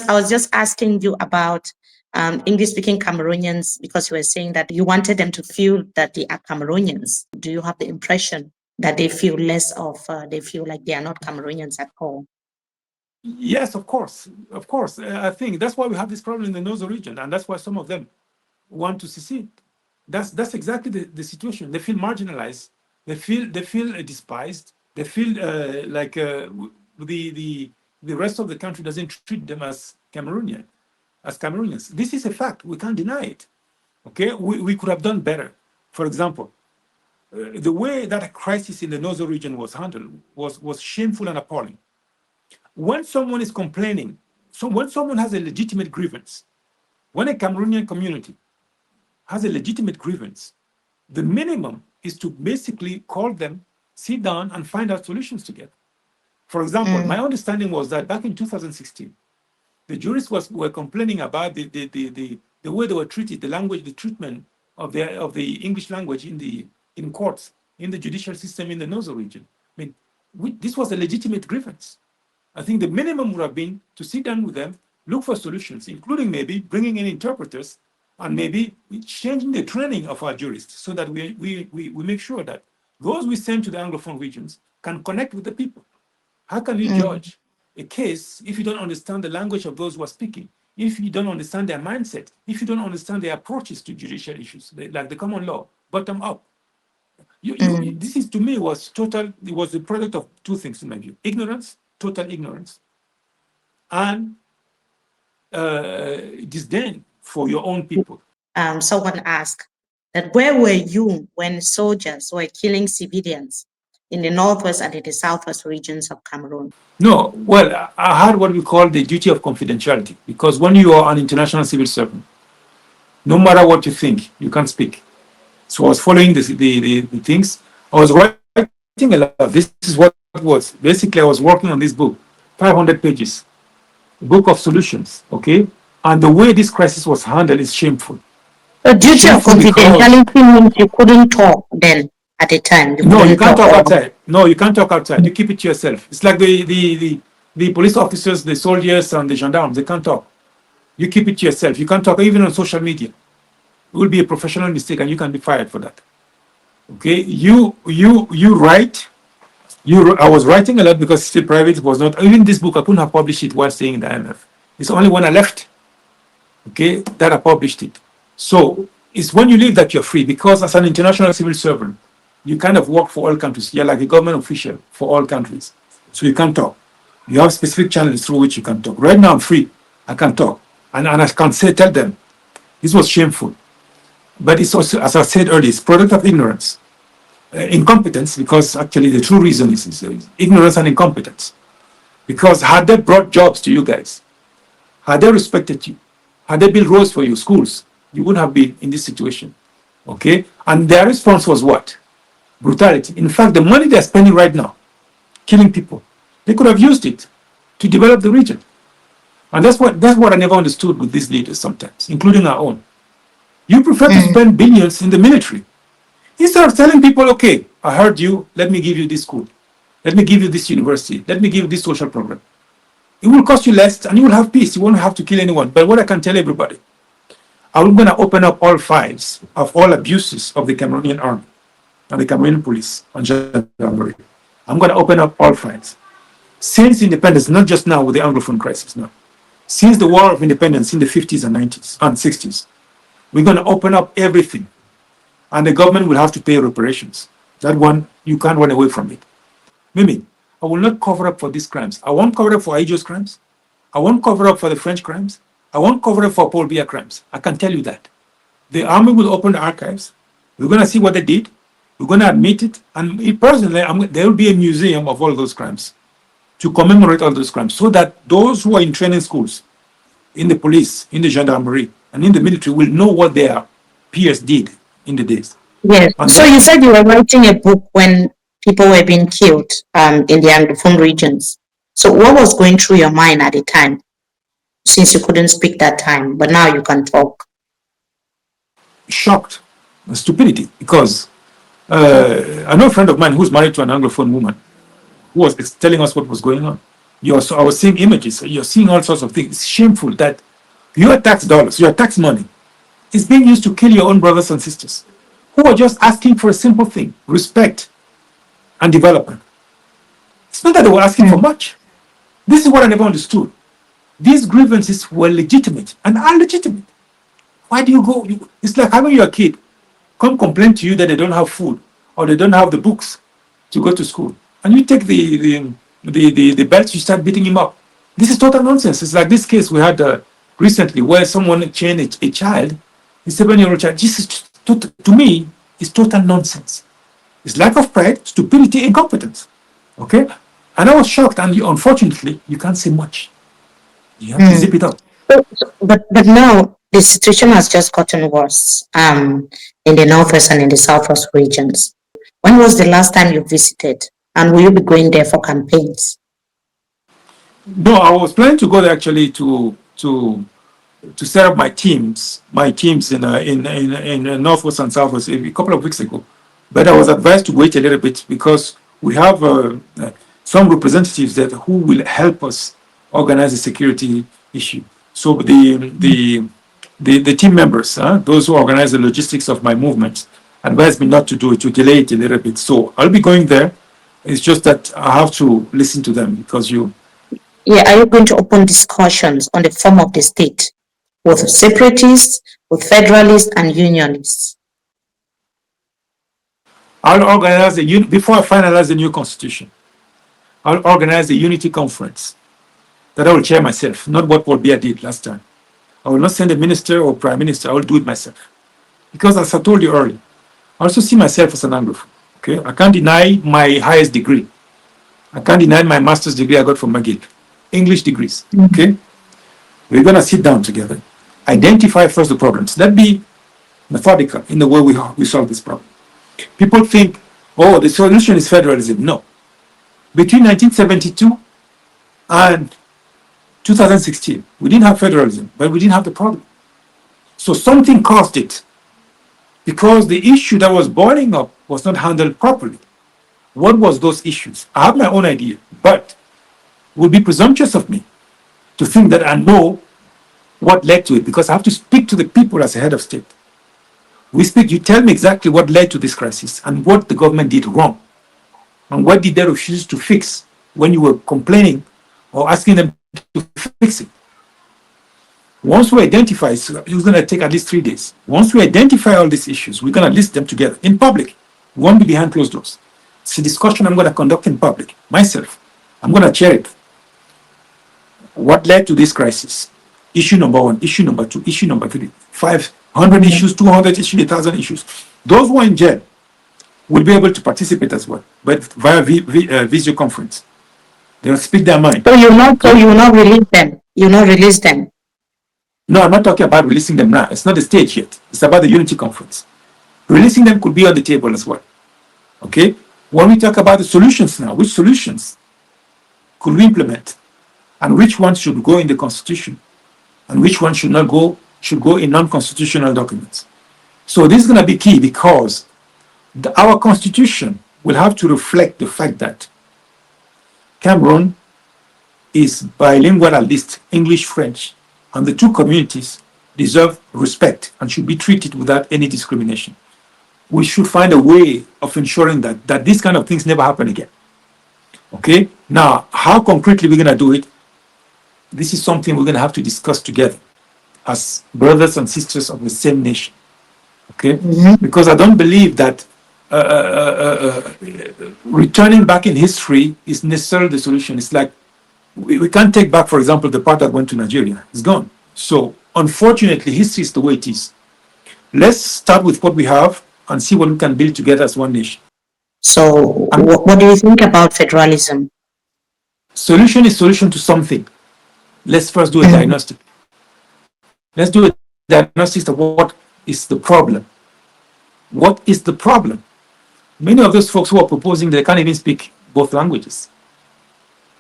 I was just asking you about English-speaking Cameroonians, because you were saying that you wanted them to feel that they are Cameroonians. Do you have the impression that they feel less of, they feel like they are not Cameroonians at all? Yes, of course, of course. I think that's why we have this problem in the Nozo region, and that's why some of them want to secede. That's exactly the situation. They feel marginalized. They feel despised. They feel like the rest of the country doesn't treat them as Cameroonians. This is a fact. We can't deny it. Okay, we could have done better. For example, the way that a crisis in the Nozo region was handled was shameful and appalling. When someone is complaining, so when someone has a legitimate grievance, when a Cameroonian community has a legitimate grievance, the minimum is to basically call them, sit down, and find out solutions together. For example, my understanding was that back in 2016, the jurists were complaining about the way they were treated, the language, the treatment of the English language in courts, in the judicial system in the Nozo region. I mean, this was a legitimate grievance. I think the minimum would have been to sit down with them, look for solutions, including maybe bringing in interpreters and maybe changing the training of our jurists so that we make sure that those we send to the Anglophone regions can connect with the people. How can you judge a case if you don't understand the language of those who are speaking, if you don't understand their mindset, if you don't understand their approaches to judicial issues, like the common law, bottom up? This is, to me, was the product of two things in my view: ignorance, total ignorance, and disdain for your own people. Someone asked that where were you when soldiers were killing civilians in the northwest and in the southwest regions of Cameroon? No, well, I had what we call the duty of confidentiality, because when you are an international civil servant, no matter what you think, you can't speak. So I was following the things. I was writing a lot. This is what it was. Basically, I was working on this book, 500 pages, a book of solutions, okay? And the way this crisis was handled is shameful. The duty of confidentiality means you couldn't talk then at the time. No, you can't talk outside. No, you can't talk outside. You keep it to yourself. It's like the police officers, the soldiers, and the gendarmes. They can't talk. You keep it to yourself. You can't talk even on social media. It will be a professional mistake, and you can be fired for that. Okay, you write. I was writing a lot because it's still private. It was not even this book. I couldn't have published it while staying in the IMF. It's only when I left, okay, that I published it. So it's when you leave that you're free, because as an international civil servant, you kind of work for all countries. You're like a government official for all countries. So you can't talk. You have specific channels through which you can talk. Right now I'm free. I can talk. And I can tell them, this was shameful. But it's also, as I said earlier, it's product of ignorance. Incompetence, because actually the true reason is ignorance and incompetence. Because had they brought jobs to you guys, had they respected you, had they built roads for you, schools, you wouldn't have been in this situation. Okay? And their response was what? Brutality. In fact, the money they're spending right now, killing people, they could have used it to develop the region. And that's what I never understood with these leaders sometimes, including our own. You prefer to spend billions in the military instead of telling people, okay, I heard you, let me give you this school, let me give you this university, let me give you this social program. It will cost you less and you will have peace. You won't have to kill anyone. But what I can tell everybody, I'm going to open up all files of all abuses of the Cameroonian army and the Cameroonian police and gendarmerie. I'm going to open up all files. Since independence, not just now with the Anglophone crisis, no. Since the War of Independence in the 50s and 90s and 60s, we're going to open up everything. And the government will have to pay reparations. That one, you can't run away from it. Mimi, I will not cover up for these crimes. I won't cover up for Aïdjo's crimes. I won't cover up for the French crimes. I won't cover up for Paul Biya crimes. I can tell you that. The army will open the archives. We're going to see what they did. We're going to admit it. And personally, there will be a museum of all those crimes to commemorate all those crimes so that those who are in training schools, in the police, in the gendarmerie, and in the military will know what their peers did in the days. Yes. So you said you were writing a book when people were being killed in the Anglophone regions. So what was going through your mind at the time, since you couldn't speak that time, but now you can talk? Shocked, stupidity, because I know a friend of mine who's married to an Anglophone woman who was telling us what was going on. I was seeing images. You're seeing all sorts of things. It's shameful that your tax dollars, your tax money, is being used to kill your own brothers and sisters who are just asking for a simple thing: respect and development. It's not that they were asking for much. This is what I never understood. These grievances were legitimate and are legitimate. Why do you go? It's like having your kid come complain to you that they don't have food or they don't have the books to go to school, and you take the belt, you start beating him up. This is total nonsense. It's like this case we had recently where someone chained a child, a 7-year-old child. This is to me is total nonsense. It's lack of pride, stupidity, incompetence. Okay, and I was shocked, and unfortunately, you can't say much. You have to zip it up. But now the situation has just gotten worse in the northwest and in the southwest regions. When was the last time you visited, and will you be going there for campaigns? No, I was planning to go there actually to set up my teams in northwest and southwest a couple of weeks ago. But I was advised to wait a little bit because we have some representatives who will help us organize the security issue. So the team members, those who organize the logistics of my movement, advised me not to do it, to delay it a little bit. So I'll be going there. It's just that I have to listen to them because Yeah, are you going to open discussions on the form of the state with separatists, with federalists, and unionists? I'll organize before I finalize the new constitution. I'll organize a unity conference that I will chair myself, not what Paul Biya did last time. I will not send a minister or prime minister. I will do it myself. Because as I told you earlier, I also see myself as an Anglophone. Okay, I can't deny my highest degree. I can't deny my master's degree I got from McGill. English degrees. Okay, we're gonna sit down together, identify first the problems. Let's be methodical in the way we solve this problem. People think, oh, the solution is federalism. No. Between 1972 and 2016, we didn't have federalism, but we didn't have the problem. So something caused it because the issue that was boiling up was not handled properly. What was those issues? I have my own idea, but it would be presumptuous of me to think that I know what led to it because I have to speak to the people as a head of state. You tell me exactly what led to this crisis and what the government did wrong. And what did they refuse to fix when you were complaining or asking them to fix it? Once we identify, it's going to take at least 3 days. Once we identify all these issues, we're going to list them together in public. We won't be behind closed doors. It's a discussion I'm going to conduct in public, myself. I'm going to chair it. What led to this crisis? Issue number 1, issue number 2, issue number 3, 500 issues, 200 issues, 1,000 issues. Those who are in jail will be able to participate as well, but via video conference. They'll speak their mind. So you will not release them. You will not release them. No, I'm not talking about releasing them now. It's not the stage yet. It's about the unity conference. Releasing them could be on the table as well. Okay? When we talk about the solutions now, which solutions could we implement? And which ones should go in the constitution? And which ones should not go, should go in non-constitutional documents? So this is going to be key because our constitution will have to reflect the fact that Cameroon is bilingual, at least English, French, and the two communities deserve respect and should be treated without any discrimination. We should find a way of ensuring that these kind of things never happen again. Okay? Now, how concretely we're going to do it, this is something we're going to have to discuss together as brothers and sisters of the same nation. Okay? Because I don't believe that returning back in history is necessarily the solution. It's like we can't take back, for example, the part that went to Nigeria. It's gone. So, unfortunately, history is the way it is. Let's start with what we have and see what we can build together as one nation. So, what do you think about federalism? Solution is solution to something. Let's first do a diagnostic. Let's do a diagnostic of what is the problem. What is the problem? Many of those folks who are proposing, they can't even speak both languages.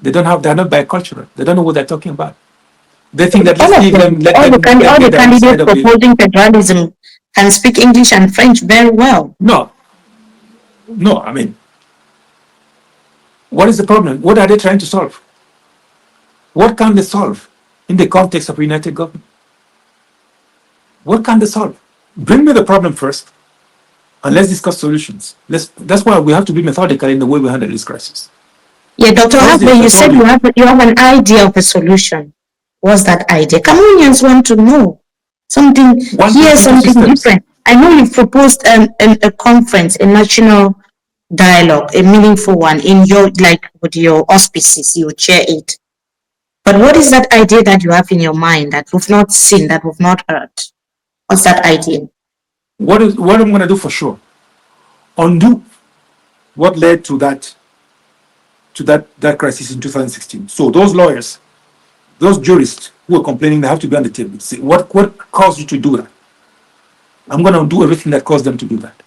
They're not bicultural. They don't know what they're talking about. They think that let's leave them. All the candidates proposing federalism can speak English and French very well. No, I mean, what is the problem? What are they trying to solve? What can they solve in the context of united government? What can they solve? Bring me the problem first, and let's discuss solutions. That's why we have to be methodical in the way we handle this crisis. Yeah, Dr. Hagbe, you said you have an idea of a solution. What's that idea? Cameroonians want to know something, hear something different. I know you've proposed a conference, a national dialogue, a meaningful one in your, like with your auspices, you chair it. But what is that idea that you have in your mind that we've not seen, that we've not heard? What's that idea? What I'm going to do for sure? Undo what led to that crisis in 2016. So those lawyers, those jurists who are complaining, they have to be on the table. Say, what caused you to do that? I'm going to undo everything that caused them to do that.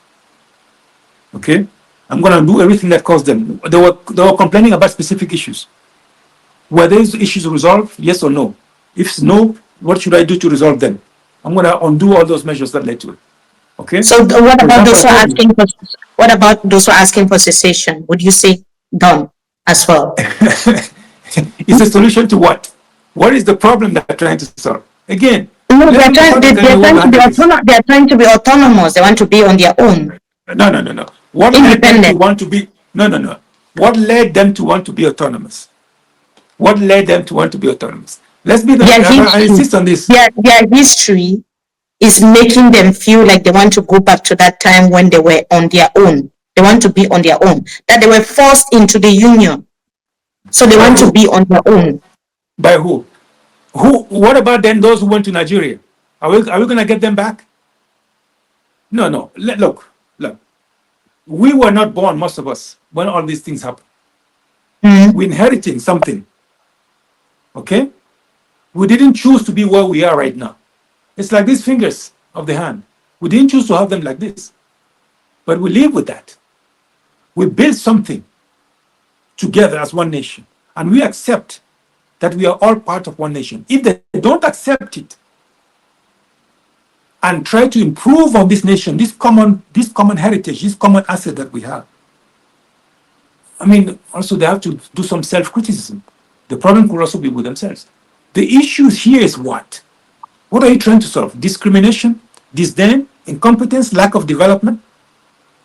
Okay? I'm going to undo everything that caused them. They were complaining about specific issues. Were those issues resolved? Yes or no? If no, what should I do to resolve them? I'm going to undo all those measures that led to it. Okay. So what about those who are asking for? What about those who are asking for cessation? Would you say done as well? It's a solution to what? What is the problem that they're trying to solve? Again, no, they're trying to be autonomous. They want to be on their own. No. What led them to want to be? No. What led them to want to be autonomous? What led them to want to be autonomous? Let's be the. I insist on this. Their history is making them feel like they want to go back to that time when they were on their own. They want to be on their own. That they were forced into the union. So they want to be on their own. By who? What about then those who went to Nigeria? Are we going to get them back? No. Look. We were not born, most of us, when all these things happened. We're inheriting something. Okay? We didn't choose to be where we are right now. It's like these fingers of the hand. We didn't choose to have them like this. But we live with that. We build something together as one nation. And we accept that we are all part of one nation. If they don't accept it and try to improve on this nation, this common heritage, this common asset that we have, I mean, also they have to do some self-criticism. The problem could also be with themselves. The issue here is what? What are you trying to solve? Discrimination, disdain, incompetence, lack of development?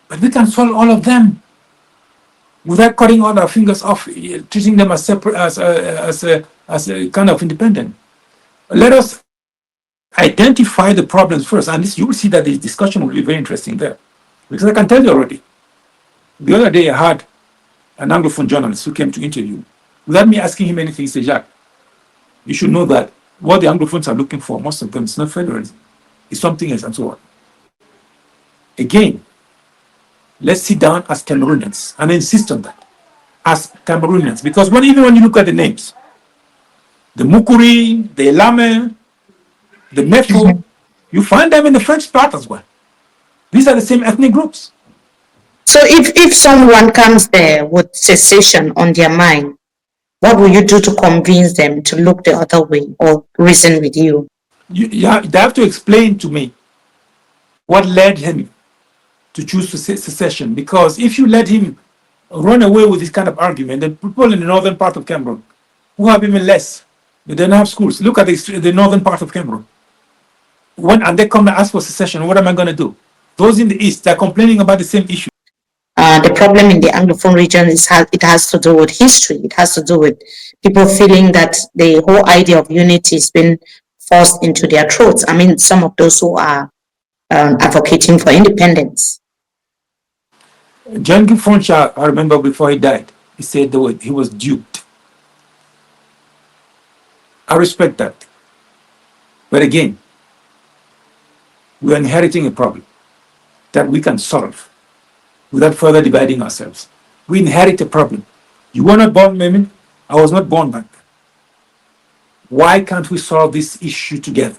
But we can solve all of them without cutting all our fingers off, treating them as separate, as a kind of independent. Let us identify the problems first, and this, you will see that this discussion will be very interesting there. Because I can tell you already, the other day I had an Anglophone journalist who came to interview me. Without me asking him anything, he said, Jacque, you should know that what the Anglophones are looking for, most of them, it's not federalism. It's something else, and so on. Again, let's sit down as Cameroonians and insist on that. As Cameroonians. Because even when you look at the names, the Mukuri, the Elame, the Mefo, you find them in the French part as well. These are the same ethnic groups. So if someone comes there with secession on their mind, what will you do to convince them to look the other way or reason with you? They have to explain to me what led him to choose secession. Because if you let him run away with this kind of argument, the people in the northern part of Cameroon, who have even less, they don't have schools. Look at the northern part of Cameroon. And they come and ask for secession, what am I going to do? Those in the east, they're complaining about the same issue. The problem in the Anglophone region is it has to do with history. It has to do with people feeling that the whole idea of unity has been forced into their throats. I mean, some of those who are advocating for independence. Jacque Bouhga, I remember before he died, he said he was duped. I respect that. But again, we are inheriting a problem that we can solve without further dividing ourselves. We inherit a problem. You were not born, Maimin. I was not born back then. Why can't we solve this issue together?